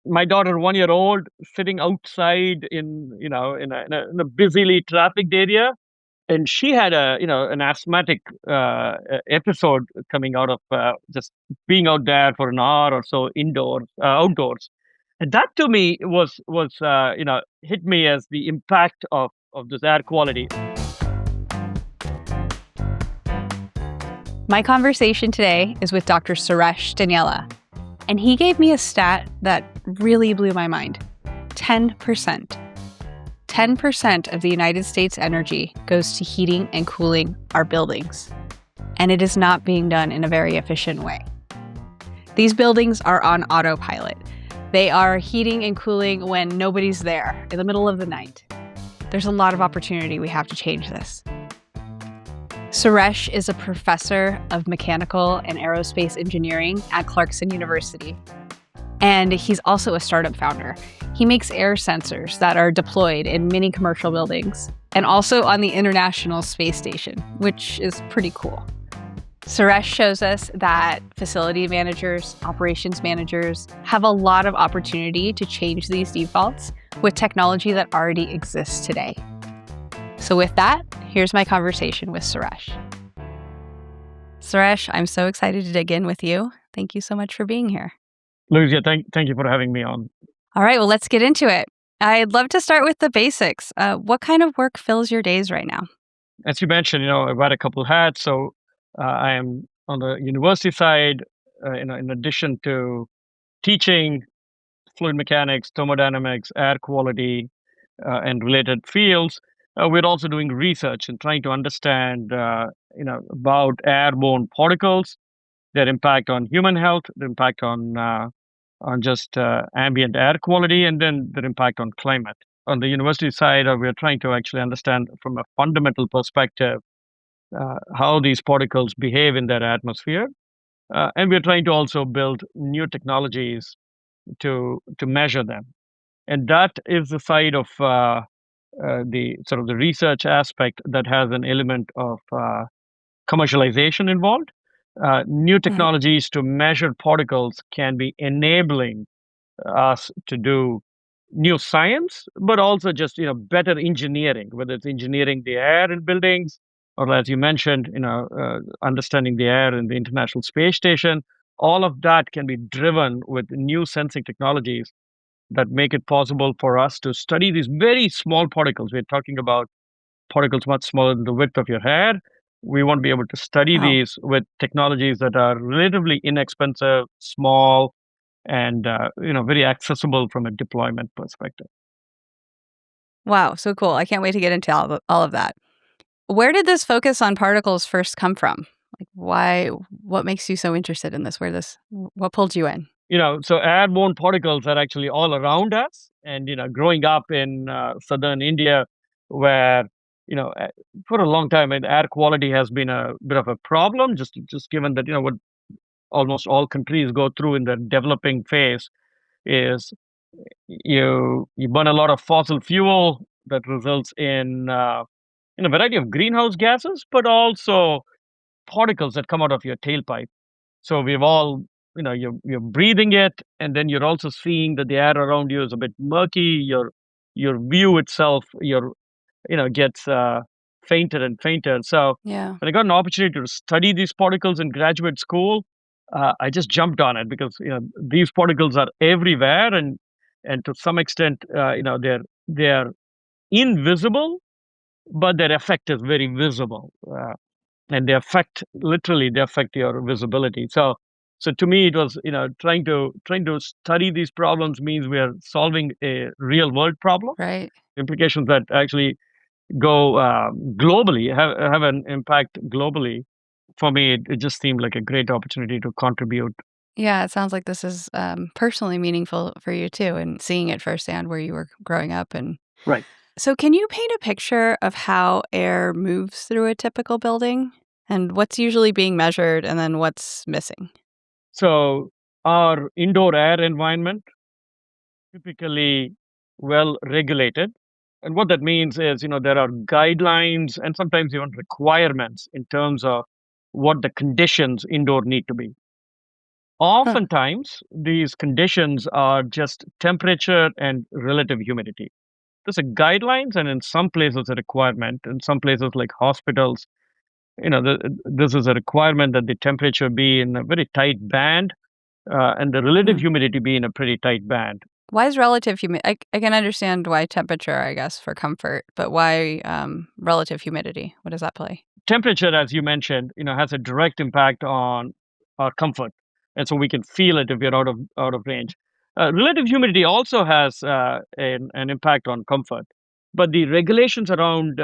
my daughter, 1 year old, sitting outside in a busily trafficked area, and she had an asthmatic episode coming out of just being out there for an hour or so outdoors. And that to me was hit me as the impact of this air quality. My conversation today is with Dr. Suresh Dhaniyala, and he gave me a stat that really blew my mind. 10%. 10% of the United States energy goes to heating and cooling our buildings, and it is not being done in a very efficient way. These buildings are on autopilot. They are heating and cooling when nobody's there in the middle of the night. There's a lot of opportunity. We have to change this. Suresh is a professor of mechanical and aerospace engineering at Clarkson University. And he's also a startup founder. He makes air sensors that are deployed in many commercial buildings and also on the International Space Station, which is pretty cool. Suresh shows us that facility managers, operations managers have a lot of opportunity to change these defaults with technology that already exists today. So with that, here's my conversation with Suresh. Suresh, I'm so excited to dig in with you. Thank you so much for being here. Lucia, thank you for having me on. All right, well, let's get into it. I'd love to start with the basics. What kind of work fills your days right now? As you mentioned, I've got a couple hats. So I am on the university side, in addition to teaching fluid mechanics, thermodynamics, air quality, and related fields. We're also doing research and trying to understand, about airborne particles, their impact on human health, the impact on just ambient air quality, and then their impact on climate. On the university side, we're trying to actually understand from a fundamental perspective how these particles behave in their atmosphere, and we're trying to also build new technologies to measure them. And that is the side of the sort of the research aspect that has an element of commercialization involved. New technologies to measure particles can be enabling us to do new science, but also just better engineering, whether it's engineering the air in buildings, or as you mentioned, understanding the air in the International Space Station. All of that can be driven with new sensing technologies that make it possible for us to study these very small particles. We're talking about particles much smaller than the width of your hair. We want to be able to study Wow. these with technologies that are relatively inexpensive, small, and very accessible from a deployment perspective. Wow, so cool. I can't wait to get into all of that. Where did this focus on particles first come from? Like, why? What makes you so interested in this? What pulled you in? So airborne particles are actually all around us. And growing up in southern India, where for a long time, air quality has been a bit of a problem. Just given that what almost all countries go through in their developing phase is you burn a lot of fossil fuel that results in a variety of greenhouse gases, but also particles that come out of your tailpipe. So we've all, you're breathing it, and then you're also seeing that the air around you is a bit murky. Your view itself, gets fainter and fainter. So Yeah. when I got an opportunity to study these particles in graduate school, I just jumped on it because these particles are everywhere, and to some extent, they're invisible, but their effect is very visible. And they affect your visibility. So to me, it was trying to study these problems means we are solving a real world problem. Right. Implications that actually go globally, have an impact globally. For me, it just seemed like a great opportunity to contribute. Yeah, it sounds like this is personally meaningful for you too, and seeing it firsthand where you were growing up. And Right. so, can you paint a picture of how air moves through a typical building, and what's usually being measured, and then what's missing? So our indoor air environment typically well regulated. And what that means is, there are guidelines and sometimes even requirements in terms of what the conditions indoor need to be. Huh. Oftentimes, these conditions are just temperature and relative humidity. There's a guidelines, and in some places a requirement. In some places, like hospitals, this is a requirement that the temperature be in a very tight band, and the relative Hmm. humidity be in a pretty tight band. Why is relative humidity? I can understand why temperature, I guess, for comfort, but why relative humidity? What does that play? Temperature, as you mentioned, has a direct impact on our comfort, and so we can feel it if we're out of range. Relative humidity also has an impact on comfort, but the regulations around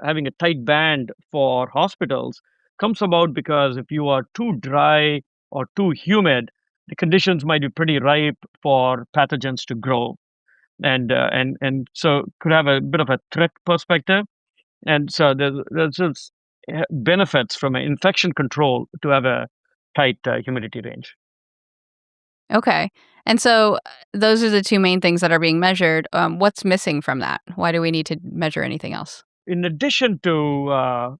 having a tight band for hospitals comes about because if you are too dry or too humid, the conditions might be pretty ripe for pathogens to grow, and so could have a bit of a threat perspective. And so there's just benefits from an infection control to have a tight humidity range. Okay. And so those are the two main things that are being measured. What's missing from that? Why do we need to measure anything else? In addition to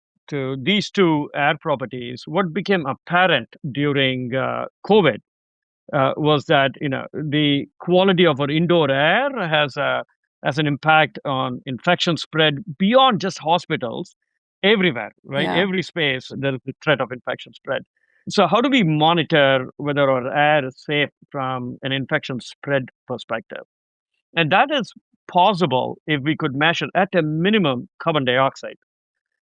these two air properties, what became apparent during COVID was that the quality of our indoor air has an impact on infection spread beyond just hospitals, everywhere, right? Yeah. Every space there is the threat of infection spread. So how do we monitor whether our air is safe from an infection spread perspective? And that is possible if we could measure at a minimum carbon dioxide.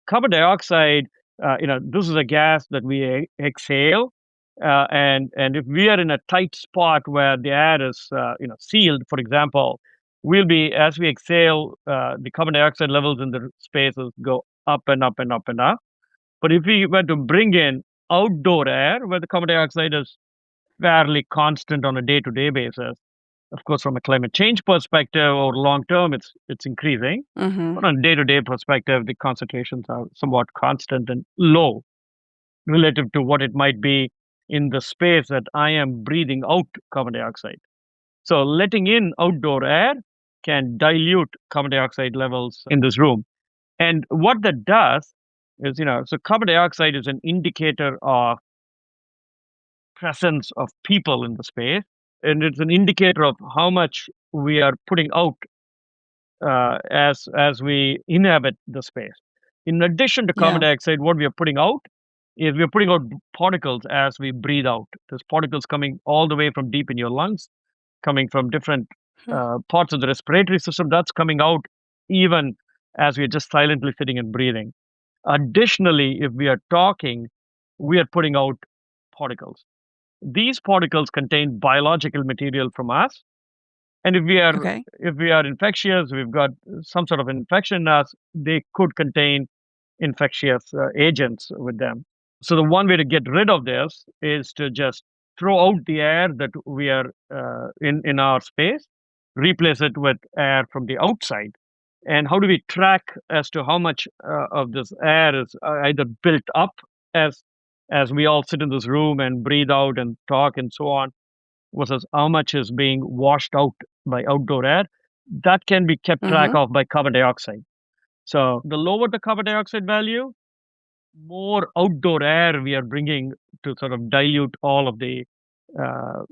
Carbon dioxide, this is a gas that we exhale, and if we are in a tight spot where the air is, sealed, for example, we'll be as we exhale, the carbon dioxide levels in the spaces go up and up and up and up. But if we were to bring in outdoor air where the carbon dioxide is fairly constant on a day-to-day basis, of course, from a climate change perspective or long term, it's increasing. Mm-hmm. But on a day-to-day perspective, the concentrations are somewhat constant and low relative to what it might be in the space that I am breathing out carbon dioxide. So letting in outdoor air can dilute carbon dioxide levels in this room. And what that does is, so carbon dioxide is an indicator of presence of people in the space, and it's an indicator of how much we are putting out as we inhabit the space. In addition to carbon Yeah. dioxide, what we are putting out is we are putting out particles as we breathe out. There's particles coming all the way from deep in your lungs, coming from different Hmm. parts of the respiratory system. That's coming out even as we're just silently sitting and breathing. Additionally, if we are talking, we are putting out particles. These particles contain biological material from us, and Okay. if we are infectious, we've got some sort of infection in us, they could contain infectious agents with them. So the one way to get rid of this is to just throw out the air that we are in our space, replace it with air from the outside. And how do we track as to how much of this air is either built up as as we all sit in this room and breathe out and talk and so on, versus how much is being washed out by outdoor air? That can be kept track Mm-hmm. of by carbon dioxide. So the lower the carbon dioxide value, more outdoor air we are bringing to sort of dilute all of uh,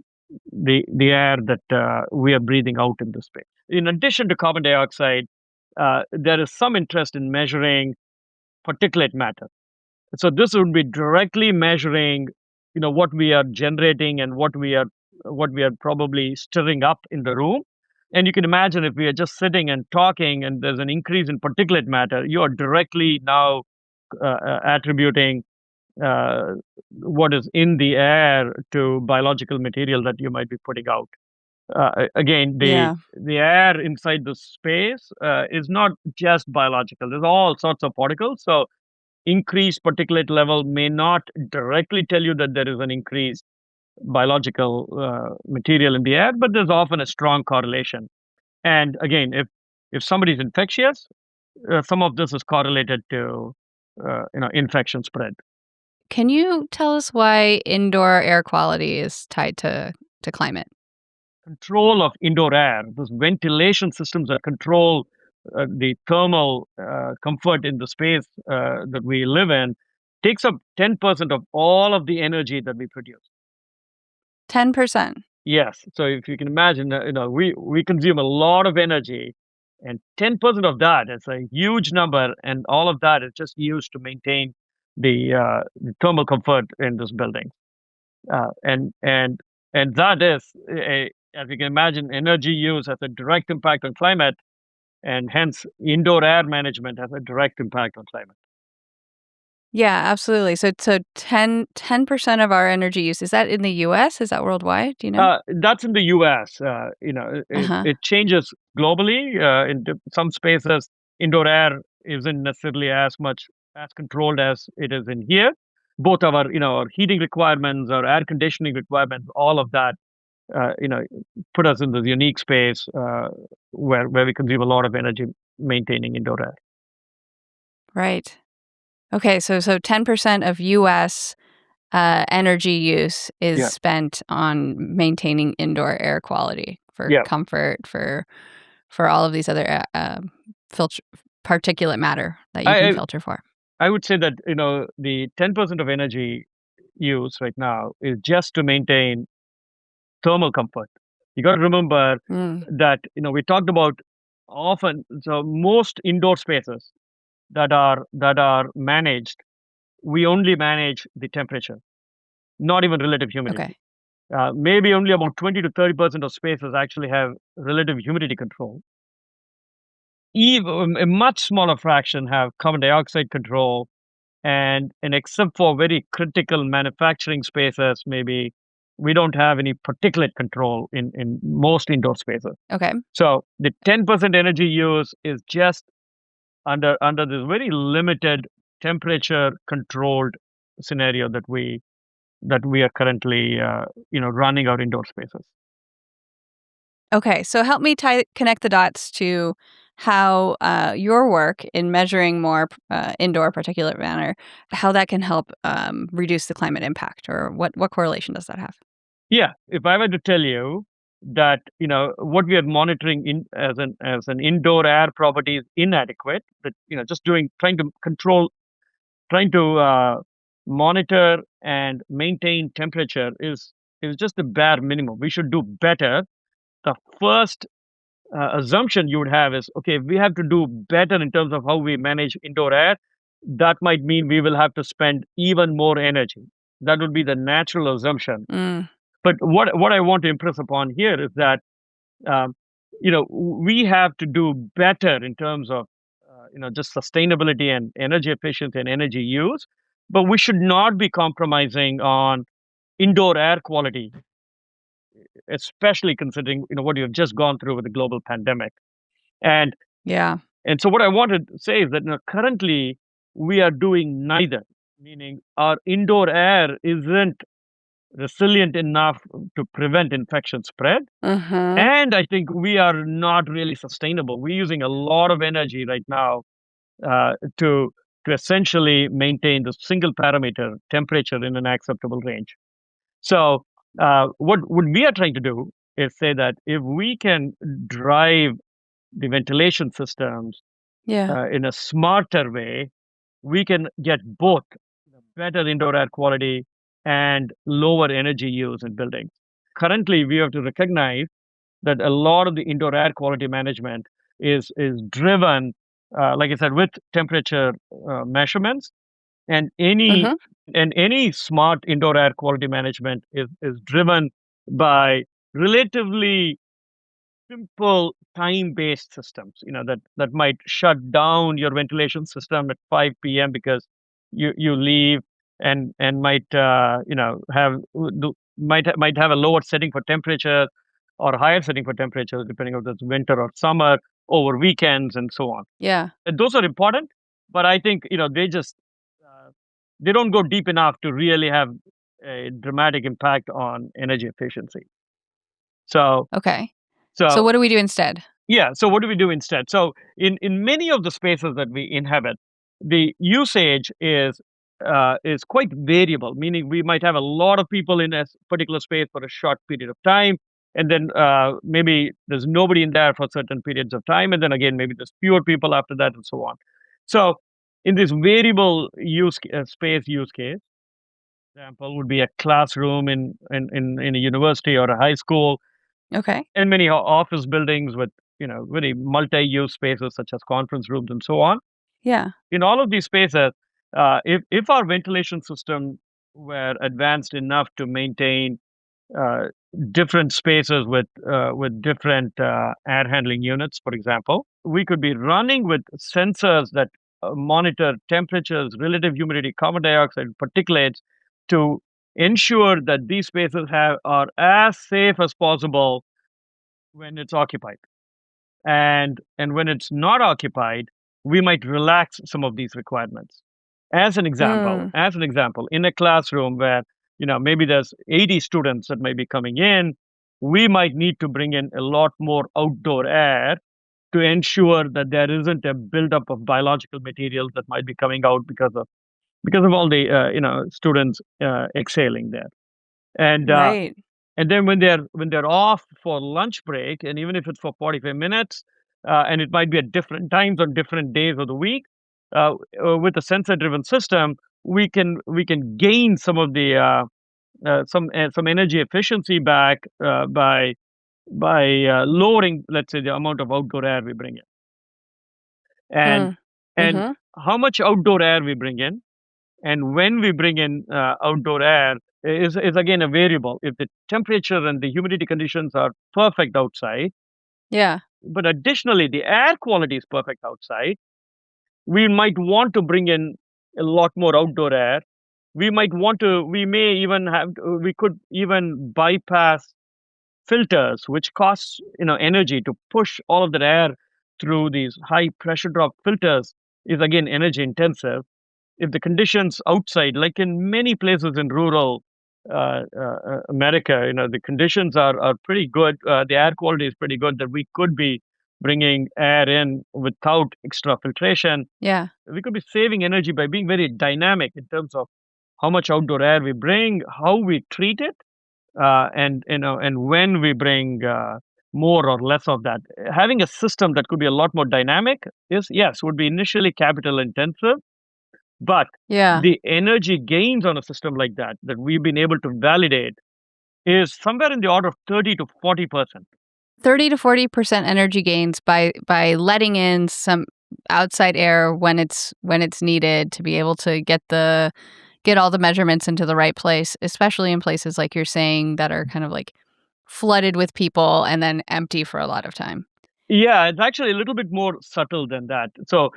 the air that we are breathing out in the space. In addition to carbon dioxide, there is some interest in measuring particulate matter. So this would be directly measuring, what we are generating and what we are probably stirring up in the room. And you can imagine if we are just sitting and talking and there's an increase in particulate matter, you are directly now attributing uh, what is in the air to biological material that you might be putting out. Again, the Yeah. the air inside the space is not just biological. There's all sorts of particles. So increased particulate level may not directly tell you that there is an increased biological material in the air, but there's often a strong correlation. And again, if somebody's infectious, some of this is correlated to infection spread. Can you tell us why indoor air quality is tied to climate? Control of indoor air, those ventilation systems that control the thermal comfort in the space that we live in, takes up 10% of all of the energy that we produce. 10%. Yes. So if you can imagine, we consume a lot of energy, and 10% of that is a huge number, and all of that is just used to maintain the thermal comfort in this building. And that is, as you can imagine, energy use has a direct impact on climate, and hence indoor air management has a direct impact on climate. Yeah, absolutely. So 10% of our energy use, is that in the US? Is that worldwide? Do you know? That's in the U.S. Uh-huh. It changes globally. In some spaces, indoor air isn't necessarily as much as controlled as it is in here. Both our heating requirements, our air conditioning requirements, all of that, uh, you know, put us in this unique space where we consume a lot of energy maintaining indoor air. Right. Okay, so 10% of US energy use is Yeah, spent on maintaining indoor air quality for yeah. comfort, for all of these other filter particulate matter that you I can I filter for. I would say that the 10% of energy use right now is just to maintain thermal comfort. You got to remember Mm, that we talked about often. So most indoor spaces that are managed, we only manage the temperature, not even relative humidity. okay. Maybe only about 20 to 30% of spaces actually have relative humidity control. Even a much smaller fraction have carbon dioxide control, and except for very critical manufacturing spaces, maybe we don't have any particulate control in most indoor spaces. Okay. So the 10% energy use is just under this very limited temperature controlled scenario that we are currently running our indoor spaces. Okay, so help me connect the dots to how your work in measuring more indoor particulate matter, how that can help reduce the climate impact, or what correlation does that have? Yeah, if I were to tell you that what we are monitoring in as an indoor air property is inadequate, that just doing trying to control, trying to monitor and maintain temperature is just the bare minimum. We should do better. The first assumption you would have is, okay, we have to do better in terms of how we manage indoor air. That might mean we will have to spend even more energy. That would be the natural assumption. Mm, But what I want to impress upon here is that um, we have to do better in terms of just sustainability and energy efficiency and energy use, but we should not be compromising on indoor air quality, especially considering what you have just gone through with the global pandemic. And yeah. and so what I wanted to say is that currently we are doing neither, meaning our indoor air isn't resilient enough to prevent infection spread. Uh-huh. And I think we are not really sustainable. We're using a lot of energy right now uh, to to essentially maintain the single parameter temperature in an acceptable range. So what we are trying to do is say that if we can drive the ventilation systems Yeah. in a smarter way, we can get both better indoor air quality and lower energy use in buildings. Currently, we have to recognize that a lot of the indoor air quality management is driven, like I said, with temperature measurements, and any Uh-huh. any smart indoor air quality management is driven by relatively simple time-based systems, that might shut down your ventilation system at 5 p.m. because you leave, and might have might have a lower setting for temperature or higher setting for temperature depending on if it's winter or summer over weekends and so on. Yeah. And those are important, but I think uh, they don't go deep enough to really have a dramatic impact on energy efficiency. So Okay. So so what do we do instead? Yeah. So what do we do instead? So in many of the spaces that we inhabit, the usage is quite variable. Meaning we might have a lot of people in a particular space for a short period of time, and then maybe there's nobody in there for certain periods of time, and then again maybe there's fewer people after that, and so on. So in this variable space use case, Example would be a classroom in a university or a high school, Okay. and many office buildings with very multi-use spaces such as conference rooms and so on. Yeah. In all of these spaces, if our ventilation system were advanced enough to maintain uh, different spaces with different air handling units, for example, we could be running with sensors that monitor temperatures, relative humidity, carbon dioxide, particulates to ensure that these spaces are as safe as possible when it's occupied. And when it's not occupied, we might relax some of these requirements. Mm, As an example, in a classroom where maybe there's 80 students that might be coming in, we might need to bring in a lot more outdoor air to ensure that there isn't a buildup of biological materials that might be coming out because of all the students exhaling there. And right. and then when they're off for lunch break, and even if it's for 45 minutes, and it might be at different times on different days of the week, with a sensor-driven system, we can gain some of the some energy efficiency back by lowering, let's say, the amount of outdoor air we bring in, and Mm. and Mm-hmm. how much outdoor air we bring in, and when we bring in outdoor air is again a variable. If the temperature and the humidity conditions are perfect outside, Yeah. but additionally the air quality is perfect outside, we might want to bring in a lot more outdoor air. We may even we could even bypass filters, which costs energy to push all of that air through these high pressure drop filters, is again energy intensive. If the conditions outside, like in many places in rural America, the conditions are pretty good. The air quality is pretty good that we could be bringing air in without extra filtration. Yeah. We could be saving energy by being very dynamic in terms of how much outdoor air we bring, how we treat it, and when we bring more or less of that. Having a system that could be a lot more dynamic is, yes, would be initially capital intensive, but Yeah. the energy gains on a system like that we've been able to validate is somewhere in the order of 30 to 40%. 30 to 40% energy gains by letting in some outside air when it's needed to be able to get all the measurements into the right place, especially in places like you're saying that are kind of like flooded with people and then empty for a lot of time. Yeah, it's actually a little bit more subtle than that. So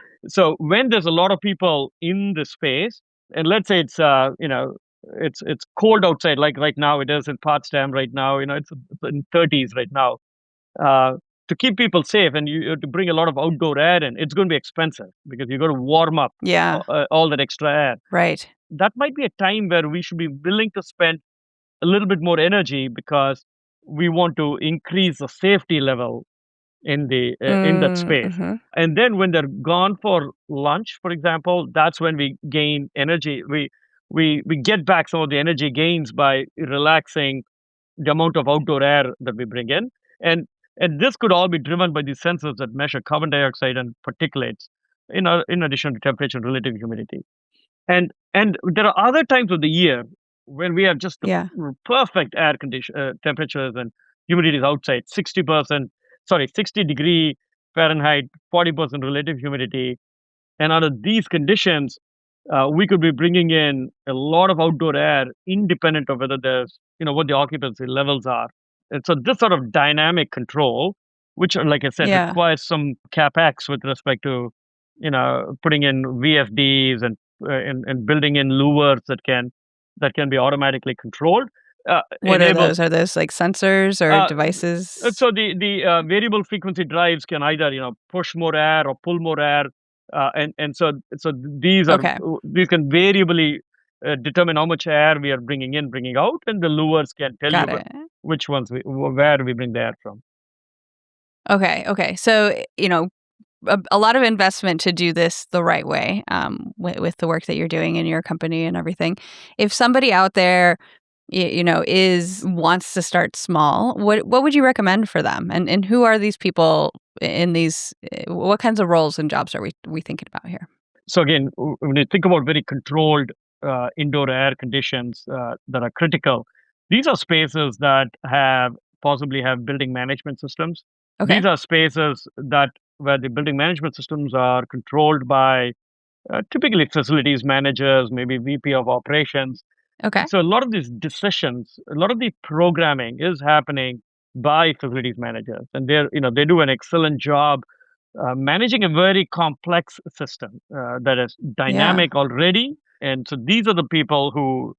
when there's a lot of people in the space, and let's say it's cold outside, like right now it is in Potsdam right now. It's in 30s right now. uh, to keep people safe, and you have to bring a lot of outdoor air in, it's going to be expensive because you got to warm up Yeah. all that extra air. Right. That might be a time where we should be willing to spend a little bit more energy because we want to increase the safety level in that Mm, space. mhm. And then when they're gone for lunch, for example, that's when we gain energy. We get back some of the energy gains by relaxing the amount of outdoor air that we bring in. And this could all be driven by these sensors that measure carbon dioxide and particulates, in addition to temperature and relative humidity. And there are other times of the year when we have just the Yeah. perfect air condition temperatures and humidity is outside 60%, sorry, 60-degree Fahrenheit, 40% relative humidity. And under these conditions, we could be bringing in a lot of outdoor air, independent of whether there's, what the occupancy levels are. And so this sort of dynamic control, which, like I said, Yeah. requires some capex with respect to, putting in VFDs and building in louvers that can be automatically controlled, What are enables. those? Are those like sensors or Uh, devices? so the variable frequency drives can either push more air or pull more air, and so Okay. these can variably determine how much air we are bringing in, bringing out, and the lures can tell you Got it. which ones where we bring the air from. Okay. Okay. So, a lot of investment to do this the right way, with the work that you're doing in your company and everything. If somebody out there, is wants to start small, what would you recommend for them? And who are these people in these? What kinds of roles and jobs are we thinking about here? So again, when you think about very controlled indoor air conditions that are critical. These are spaces that have possibly have building management systems. Okay. These are spaces that where the building management systems are controlled by typically facilities managers, maybe VP of operations. Okay. So a lot of these decisions, a lot of the programming is happening by facilities managers, and they do an excellent job managing a very complex system that is Yeah. dynamic already. And so these are the people who,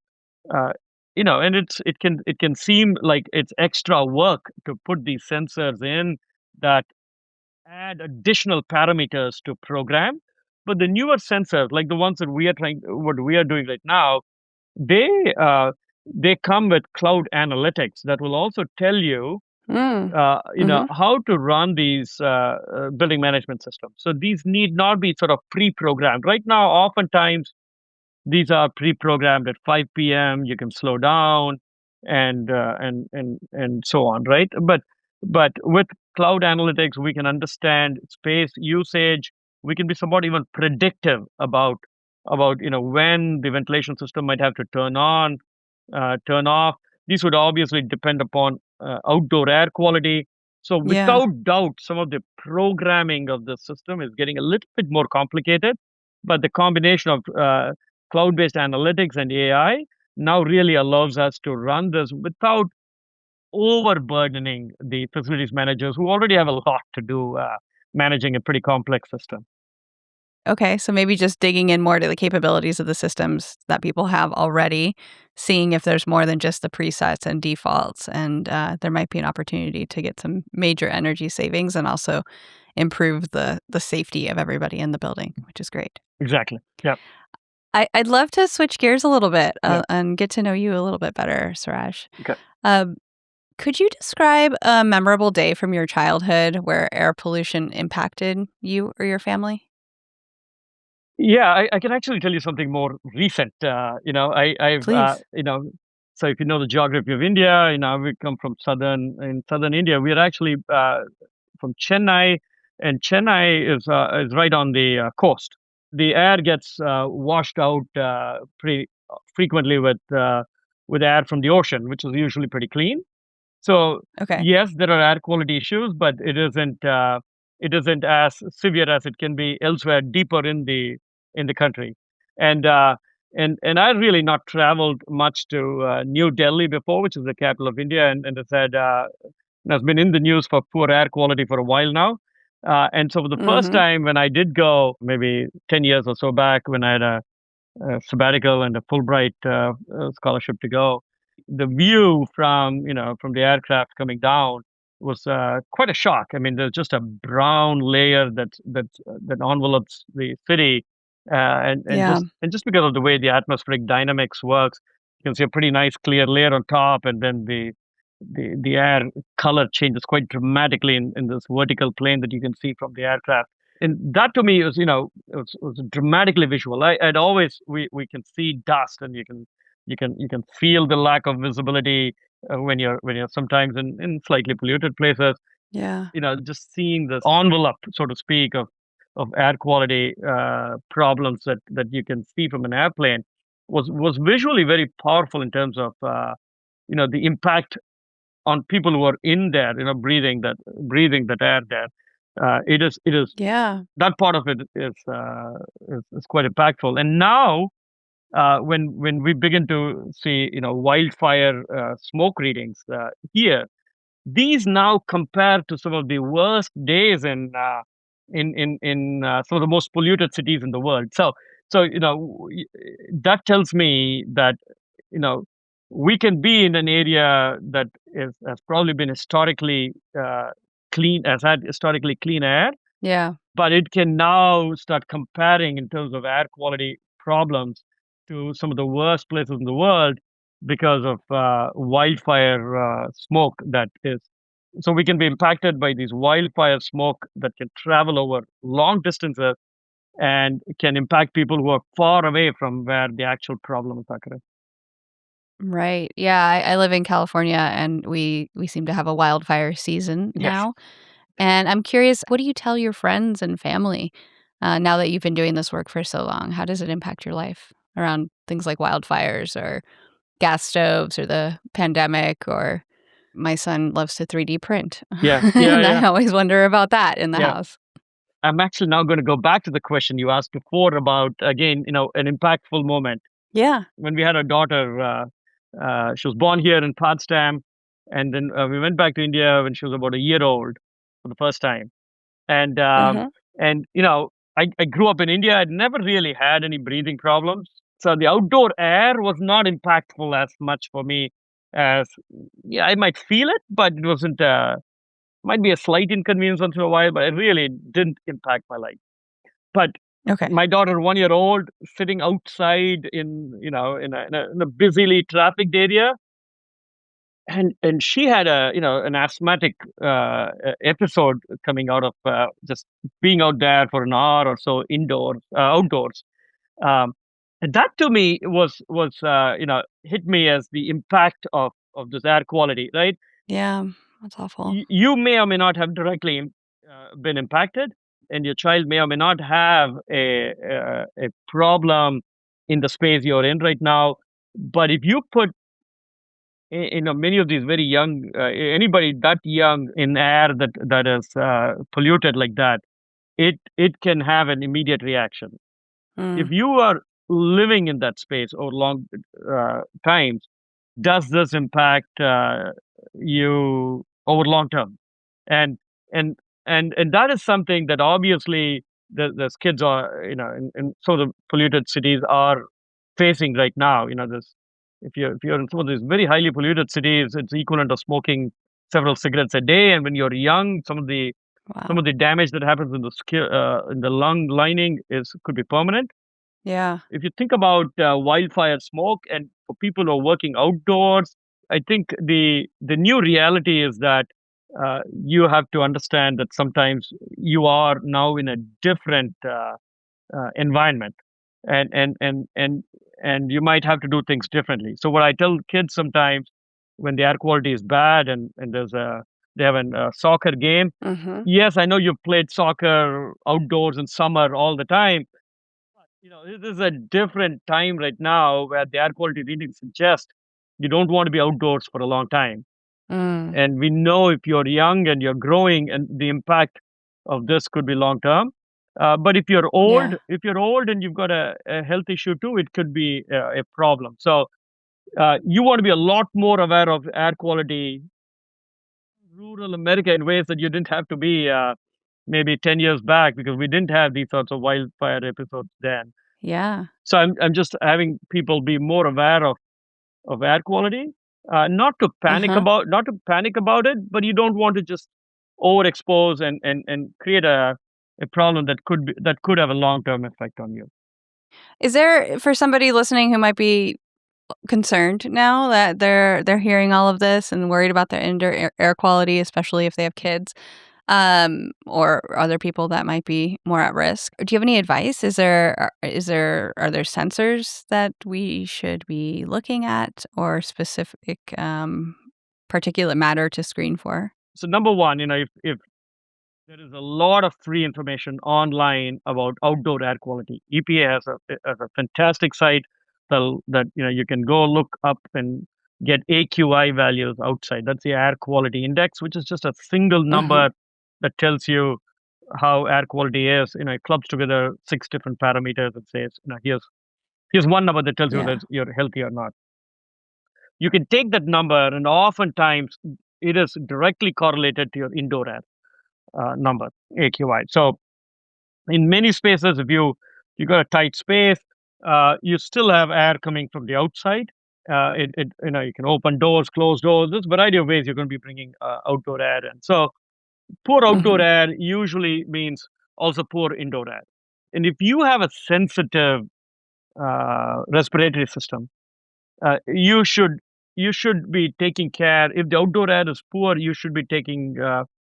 uh, and it can seem like it's extra work to put these sensors in that add additional parameters to program. But the newer sensors, like the ones that what we are doing right now, they uh, they come with cloud analytics that will also tell you, Mm. Mm-hmm. how to run these building management systems. So these need not be sort of pre-programmed. Right now, oftentimes these are pre-programmed at 5 p.m. You can slow down and so on, right? But with cloud analytics, we can understand space usage. We can be somewhat even predictive about when the ventilation system might have to turn on, turn off. These would obviously depend upon outdoor air quality. So Yeah. without doubt, some of the programming of the system is getting a little bit more complicated, but the combination of cloud-based analytics and AI now really allows us to run this without overburdening the facilities managers who already have a lot to do managing a pretty complex system. Okay, so maybe just digging in more to the capabilities of the systems that people have already, seeing if there's more than just the presets and defaults, and there might be an opportunity to get some major energy savings and also improve the safety of everybody in the building, which is great. Exactly. Yeah. I'd love to switch gears a little bit Yeah. and get to know you a little bit better, Suraj. Okay. Um, could you describe a memorable day from your childhood where air pollution impacted you or your family? Yeah, I can actually tell you something more recent. I've, Please. so if you know the geography of India, we come from in southern India. We are actually from Chennai, and Chennai is right on the coast. The air gets washed out pretty frequently with air from the ocean, which is usually pretty clean. So Okay. yes, there are air quality issues, but it isn't as severe as it can be elsewhere, deeper in the country. And I really not traveled much to New Delhi before, which is the capital of India, and it said has been in the news for poor air quality for a while now. And so for the first Mhm. time when I did go, maybe 10 years or so back, when I had a sabbatical and a Fulbright scholarship to go. The view from the aircraft coming down was quite a shock. I mean, there's just a brown layer that envelopes the city, Yeah. and just because of the way the atmospheric dynamics works, you can see a pretty nice clear layer on top, and then the air color changes quite dramatically in this vertical plane that you can see from the aircraft. And that to me was dramatically visual. I'd always we can see dust, and you can feel the lack of visibility when you're sometimes in slightly polluted places. Yeah. Just seeing this envelope, so to speak, of air quality problems that you can see from an airplane was visually very powerful in terms of the impact on people who are in there, breathing that air there. It is Yeah. that part of it is quite impactful. And now, when we begin to see wildfire smoke readings here, these now compare to some of the worst days in some of the most polluted cities in the world. So that tells me that you know we can be in an area that has probably been historically has had historically clean air, Yeah. but it can now start comparing in terms of air quality problems to some of the worst places in the world because of wildfire smoke that is. So we can be impacted by these wildfire smoke that can travel over long distances and can impact people who are far away from where the actual problem is occurring. Right. Yeah, I live in California and we seem to have a wildfire season Yes. now. And I'm curious, what do you tell your friends and family now that you've been doing this work for so long? How does it impact your life around things like wildfires or gas stoves or the pandemic, or my son loves to 3D print. Yeah, yeah, And I yeah, always wonder about that in the yeah. house. I'm actually now going to go back to the question you asked before about, again, an impactful moment. Yeah. When we had a daughter, she was born here in Potsdam, and then we went back to India when she was about a year old for the first time. And Uh-huh. I grew up in India. I'd never really had any breathing problems, so the outdoor air was not impactful as much for me as, yeah, I might feel it, but it wasn't. Might be a slight inconvenience once in a while, but it really didn't impact my life. But Okay. my daughter, 1 year old, sitting outside in a busily trafficked area, and she had an asthmatic episode coming out of just being out there for an hour or so outdoors. Um, and that to me was hit me as the impact of this air quality, right? Yeah, that's awful. You may or may not have directly been impacted, and your child may or may not have a problem in the space you're in right now. But if you put many of these very young anybody that young in air that is polluted like that, it can have an immediate reaction. If Mm, you are living in that space over long times, does this impact you over long term? And and and that is something that obviously the kids are, in some of the polluted cities are facing right now. This if you're in some of these very highly polluted cities, it's equivalent of smoking several cigarettes a day. And when you're young, some wow. of the damage that happens in the lung lining is could be permanent. Yeah. If you think about wildfire smoke, and for people who are working outdoors, I think the new reality is that you have to understand that sometimes you are now in a different environment, and and and and and you might have to do things differently. So what I tell kids sometimes when the air quality is bad, and they have a soccer game. Mhm. Yes, I know you've played soccer outdoors in summer all the time. It is a different time right now where the air quality readings suggest you don't want to be outdoors for a long time. Mm, And we know if you're young and you're growing, and the impact of this could be long term. But yeah. if you're old and you've got a health issue too, it could be a problem. So you want to be a lot more aware of air quality in rural America in ways that you didn't have to be maybe 10 years back, because we didn't have these sorts of wildfire episodes then. Yeah. So I'm just having people be more aware of air quality, Uh-huh. not to panic about it, but you don't want to just overexpose and create a problem that could have a long term effect on you. Is there, for somebody listening who might be concerned now that they're hearing all of this and worried about their indoor air quality, especially if they have kids, or other people that might be more at risk? Do you have any advice? Are there sensors that we should be looking at, or specific particulate matter to screen for? So number one, if there is a lot of free information online about outdoor air quality. EPA has a fantastic site that you can go look up and get AQI values outside. That's the air quality index, which is just a single Uh-huh. number that tells you how air quality is. It clubs together six different parameters and says, here's one number that tells you Yeah. whether you're healthy or not. You can take that number, and oftentimes it is directly correlated to your indoor air number, AQI. So in many spaces, if you got a tight space, you still have air coming from the outside. You can open doors, close doors. There's a variety of ways you're going to be bringing outdoor air in. So poor outdoor Mhm. air usually means also poor indoor air. And if you have a sensitive respiratory system, you should be taking care. If the outdoor air is poor, you should be taking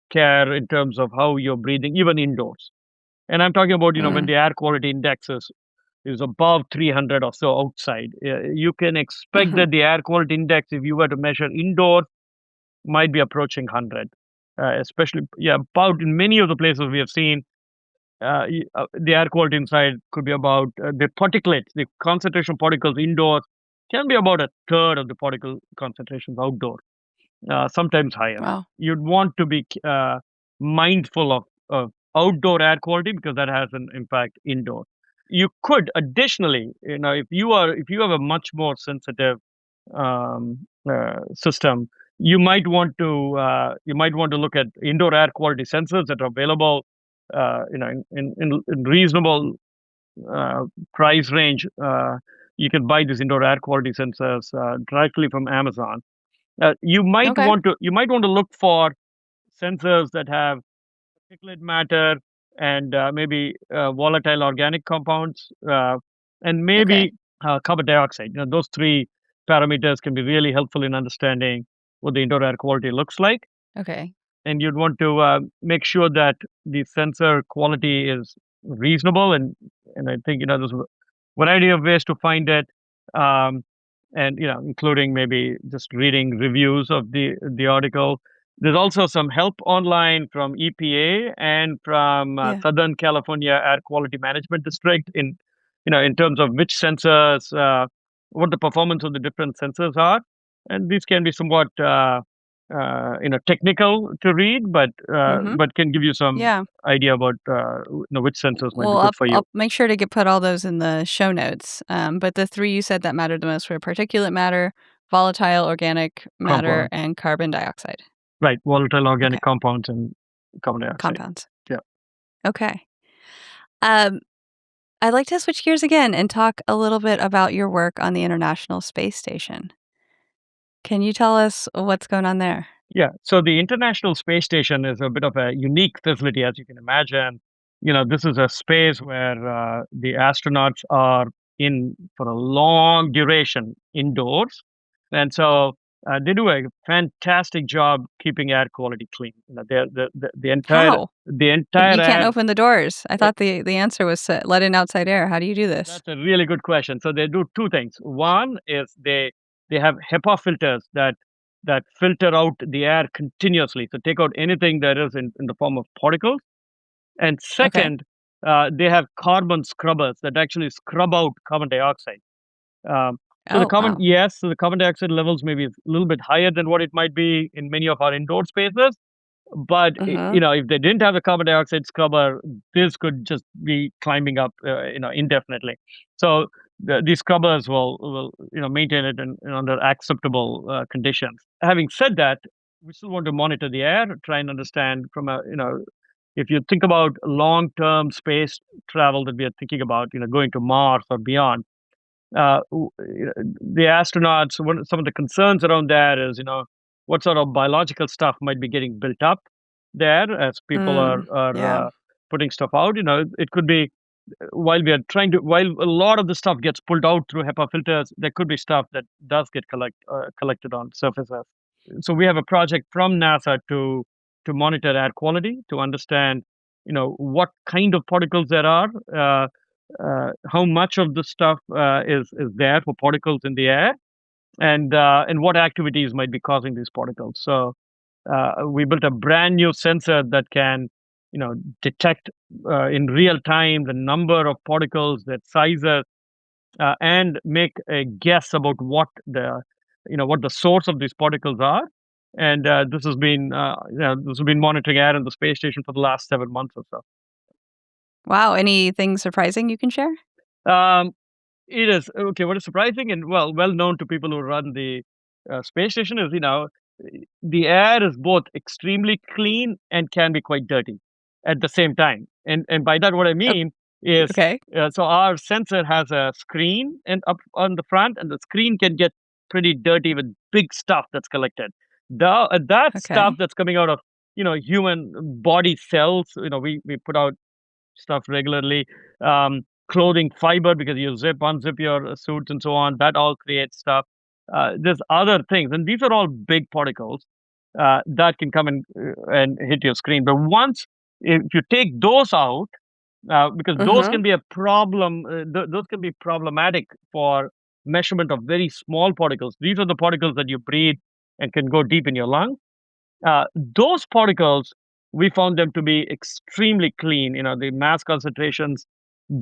care in terms of how you're breathing, even indoors. And I'm talking about, when Mm. the air quality index is above 300 or so outside. You can expect Mhm. that the air quality index, if you were to measure indoors, might be approaching 100. Especially, yeah, about in many of the places we have seen, the air quality inside could be about the particulates, the concentration of particles indoors can be about a third of the particle concentrations outdoor, sometimes higher. Wow. You'd want to be mindful of outdoor air quality because that has an impact indoor. You could additionally, if you have a much more sensitive system, you might want to look at indoor air quality sensors that are available, in reasonable uh, price range. You can buy these indoor air quality sensors directly from Amazon. Okay. You might want to look for sensors that have particulate matter and maybe volatile organic compounds, and Okay. maybe carbon dioxide. Those three parameters can be really helpful in understanding what the indoor air quality looks like. Okay. And you'd want to make sure that the sensor quality is reasonable. And I think there's a variety of ways to find it, um, and including maybe just reading reviews of the article. There's also some help online from EPA and from Yeah. Southern California Air Quality Management District in terms of which sensors, what the performance of the different sensors are, and these can be somewhat technical to read, Mm-hmm. but can give you some Yeah. idea about which sensors might be Well, good for I'll you. make sure to put all those in the show notes. But the three you said that mattered the most were particulate matter, volatile organic matter, Compound, and carbon dioxide. right? Volatile Okay. organic compounds and carbon dioxide. Compounds. Yeah. Okay. Um, I'd like to switch gears again and talk a little bit about your work on the International Space Station. Can you tell us what's going on there? Yeah. So the International Space Station is a bit of a unique facility, as you can imagine. This is a space where the astronauts are in for a long duration indoors, and so they do a fantastic job keeping air quality clean. How? The entire You can't air. open the doors. I eh, thought the answer was let in outside air. How do you do this? That's a really good question. So they do two things. One is they have HEPA filters that filter out the air continuously. So take out anything that is in the form of particles. And Okay. second, they have carbon scrubbers that actually scrub out carbon dioxide. Oh, wow. So the carbon dioxide levels may be a little bit higher than what it might be in many of our indoor spaces. But Mhm. if they didn't have the carbon dioxide scrubber, this could just be climbing up, indefinitely. So these scrubbers will maintain it in under acceptable conditions. Having said that, we still want to monitor the air, try and understand from a if you think about long-term space travel that we are thinking about, going to Mars or beyond, the astronauts, some of the concerns around that is, what sort of biological stuff might be getting built up there as people are Mm, yeah. putting stuff out. It could be while a lot of the stuff gets pulled out through HEPA filters, there could be stuff that does get collected on surfaces. So we have a project from NASA to monitor air quality, to understand, what kind of particles there are, how much of the stuff is there for particles in the air, and what activities might be causing these particles. So we built a brand new sensor that can, detect in real time the number of particles, their sizes, and make a guess about what the source of these particles are. And this has been monitoring air in the space station for the last 7 months or Wow, anything surprising you can share? so. It is okay. What is surprising and well known to people who run the space station is, the air is both extremely clean and can be quite dirty at the same time. And by that, what I O mean is, okay. so our sensor has a screen and up on the front, and the screen can get pretty dirty with big stuff that's collected. That stuff Okay. that's coming out of human body cells. We put out stuff regularly. Clothing fiber because you unzip your suits and so on. That all creates stuff. There's other things, and these are all big particles that can come and hit your screen. But once if you take those out, because those Mhm. can be a problem, those can be problematic for measurement of very small particles. These are the particles that you breathe and can go deep in your lung. Those particles we found them to be extremely clean. The mass concentrations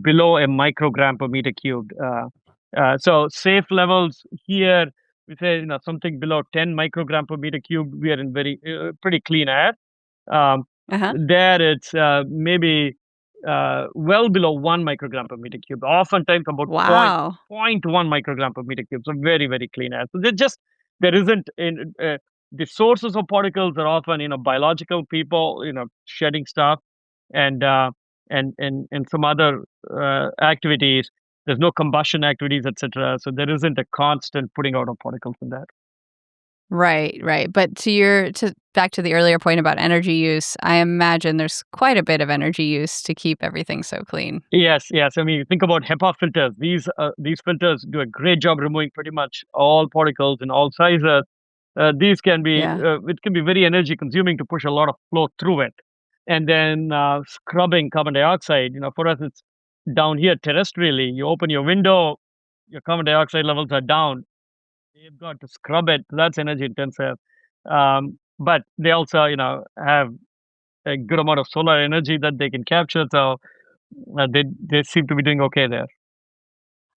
below a microgram per meter cubed. So safe levels here, we say something below 10 microgram per meter cubed. We are in very pretty clean air. Um, Uh-huh. there it's maybe well below 1 microgram per meter cube. Oftentimes about Wow. 0.1 microgram per meter cube. So very, very clean air. So there isn't the sources of particles are often, biological people, shedding stuff and and some other activities. There's no combustion activities, etc. So there isn't a constant putting out of particles in that. Right, right. But to back to the earlier point about energy use, I imagine there's quite a bit of energy use to keep everything so clean. Yes, yes. I mean, think about HEPA filters. These filters do a great job removing pretty much all particles in all sizes. These can be Yeah. it can be very energy consuming to push a lot of flow through it, and then scrubbing carbon dioxide. For us, it's down here terrestrially. You open your window, your carbon dioxide levels are down. You've got to scrub it. That's energy intensive. But they also, have a good amount of solar energy that they can capture. So they seem to be doing okay there.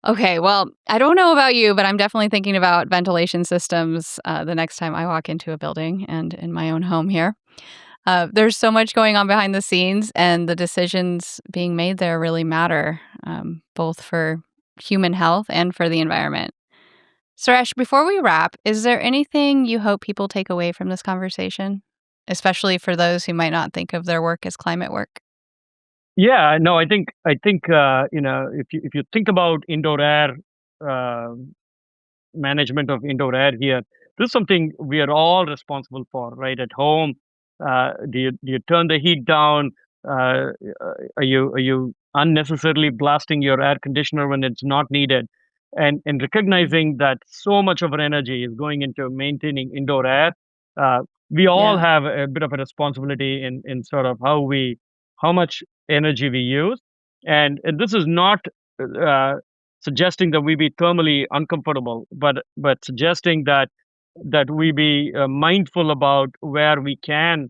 Okay, well, I don't know about you, but I'm definitely thinking about ventilation systems the next time I walk into a building and in my own home here. There's so much going on behind the scenes, and the decisions being made there really matter, both for human health and for the environment. Suresh, before we wrap, is there anything you hope people take away from this conversation, especially for those who might not think of their work as climate work? Yeah, no, I think if you think about indoor air uh, management of indoor air here, this is something we are all responsible for, right? At home, do you turn the heat down? Are you unnecessarily blasting your air conditioner when it's not needed? And Mm. recognizing that so much of our energy is going into maintaining indoor air, uh, we all Yeah. have a bit of a responsibility in sort of how much energy we use, and this is not uh, suggesting that we be thermally uncomfortable, but suggesting that we be mindful about where we can,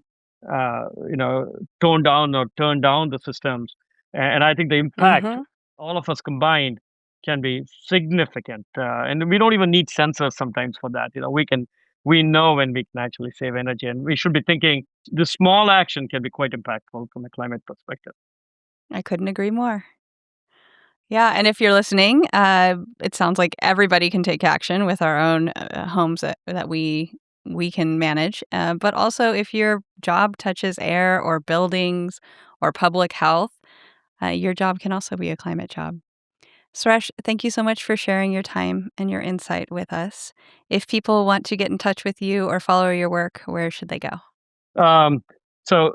uh, you know, tone down or turn down the systems. And I think the impact, Hmm. all of us combined, can be significant. And we don't even need sensors sometimes for that. We know when we can actually save energy, and we should be thinking the small action can be quite impactful from a climate perspective. I couldn't agree more. Yeah, and if you're listening, it sounds like everybody can take action with our own homes that we can manage. But also, if your job touches air or buildings or public health, your job can also be a climate job. Suresh, thank you so much for sharing your time and your insight with us. If people want to get in touch with you or follow your work, where should they go? Um, so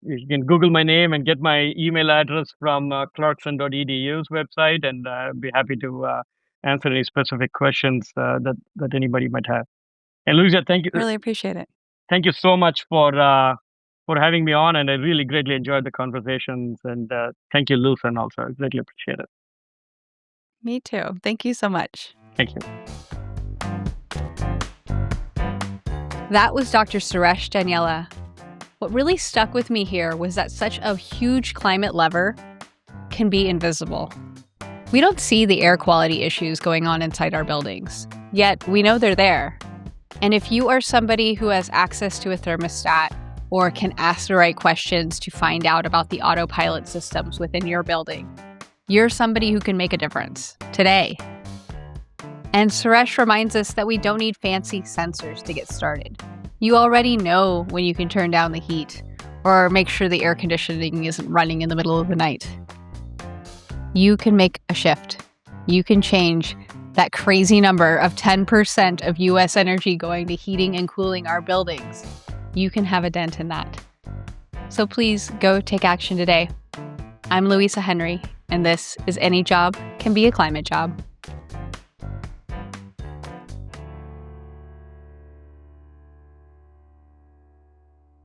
you can Google my name and get my email address from Clarkson.edu's website, and I'd be happy to answer any specific questions that anybody might have. And Lucia, Really appreciate it. thank you so much for having me on, and I really greatly enjoyed the conversations. And thank you, Lucen, also. I greatly appreciate it. Me too. Thank you so much. Thank you. That was Dr. Suresh Dhaniyala. What really stuck with me here was that such a huge climate lever can be invisible. We don't see the air quality issues going on inside our buildings, yet we know they're there. And if you are somebody who has access to a thermostat or can ask the right questions to find out about the autopilot systems within your building, you're somebody who can make a difference today. And Suresh reminds us that we don't need fancy sensors to get started. You already know when you can turn down the heat or make sure the air conditioning isn't running in the middle of the night. You can make a shift. You can change that crazy number of 10% of US energy going to heating and cooling our buildings. You can have a dent in that. So please go take action today. I'm Louisa Henry, and this is Any Job Can Be a Climate Job.